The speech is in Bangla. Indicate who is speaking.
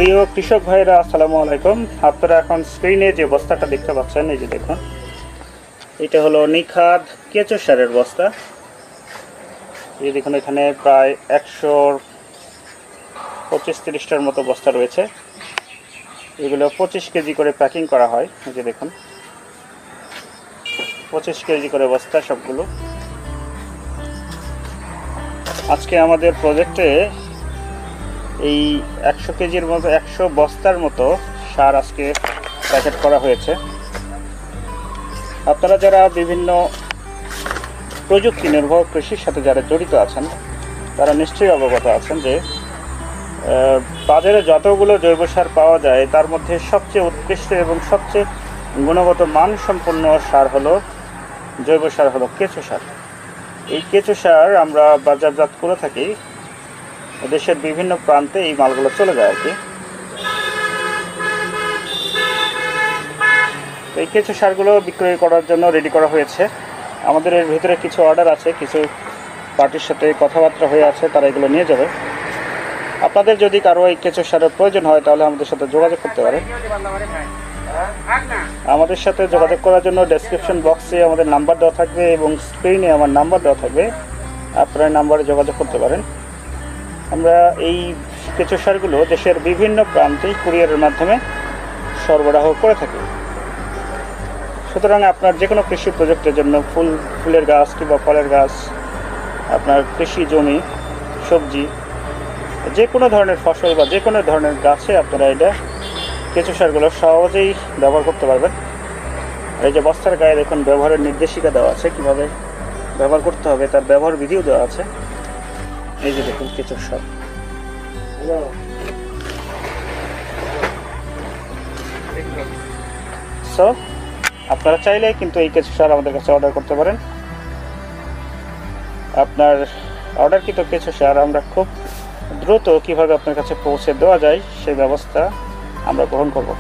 Speaker 1: প্রিয় কৃষক ভাইরা আসসালামু আলাইকুম। আপনারা এখন স্ক্রিনে যে বস্তাটা দেখতে পাচ্ছেন, এই যে দেখুন, এটা হলো নিখাদ কেঁচো সারের বস্তা। এই দেখুন, এখানে প্রায় 125-30টার মতো বস্তা রয়েছে। এগুলো 25 কেজি করে প্যাকিং করা হয়। এই যে দেখুন, 25 কেজি করে বস্তা সবগুলো। আজকে আমাদের প্রজেক্টে এই 100 কেজির মতো 100 বস্তার মতো সার আজকে প্যাকেট করা হয়েছে। আপনারা যারা বিভিন্ন প্রযুক্তি নির্ভর কৃষির সাথে যারা জড়িত আছেন, তারা নিশ্চয়ই অবগত আছেন যে বাজারে যতগুলো জৈব সার পাওয়া যায় তার মধ্যে সবচেয়ে উৎকৃষ্ট এবং সবচেয়ে গুণগত মানসম্পন্ন সার হলো জৈব সার, হলো কেঁচো সার। এই কেঁচো সার আমরা বাজারজাত করে থাকি, দেশের বিভিন্ন প্রান্তে এই মালগুলো চলে যায় আর কি। এই কেঁচো সারগুলো বিক্রয় করার জন্য রেডি করা হয়েছে। আমাদের এর ভিতরে কিছু অর্ডার আছে, কিছু পার্টির সাথে কথাবার্তা হয়ে আছে, তারা এগুলো নিয়ে যাবে। আপনাদের যদি কারো এই কেঁচো সারের প্রয়োজন হয় তাহলে আমাদের সাথে যোগাযোগ করতে পারেন। আমাদের সাথে যোগাযোগ করার জন্য ডেসক্রিপশন বক্সে আমাদের নাম্বার দেওয়া থাকবে এবং স্ক্রিনে আমার নাম্বার দেওয়া থাকবে, আপনারা নাম্বারে যোগাযোগ করতে পারেন। আমরা এই কেঁচো সারগুলো দেশের বিভিন্ন প্রান্তে কুরিয়ারের মাধ্যমে সরবরাহ করে থাকি। সুতরাং আপনার যে কোনো কৃষি প্রজেক্টের জন্য ফুলের গাছ কিংবা ফলের গাছ, আপনার কৃষি জমি, সবজি, যে কোনো ধরনের ফসল বা যে কোনো ধরনের গাছে আপনারা এটা কেঁচো সারগুলো সহজেই ব্যবহার করতে পারবেন। এই যে বস্তার গায়ে দেখুন ব্যবহারের নির্দেশিকা দেওয়া আছে, কীভাবে ব্যবহার করতে হবে তার ব্যবহার বিধিও দেওয়া আছে। এই যে দেখুন কেঁচো সার। সো আপনারা চাইলে কিন্তু এই কেঁচো সার আমাদের কাছে অর্ডার করতে পারেন। আপনার অর্ডারকৃত কেঁচো সার আমরা খুব দ্রুত কিভাবে আপনার কাছে পৌঁছে দেওয়া যায় সেই ব্যবস্থা আমরা গ্রহণ করব।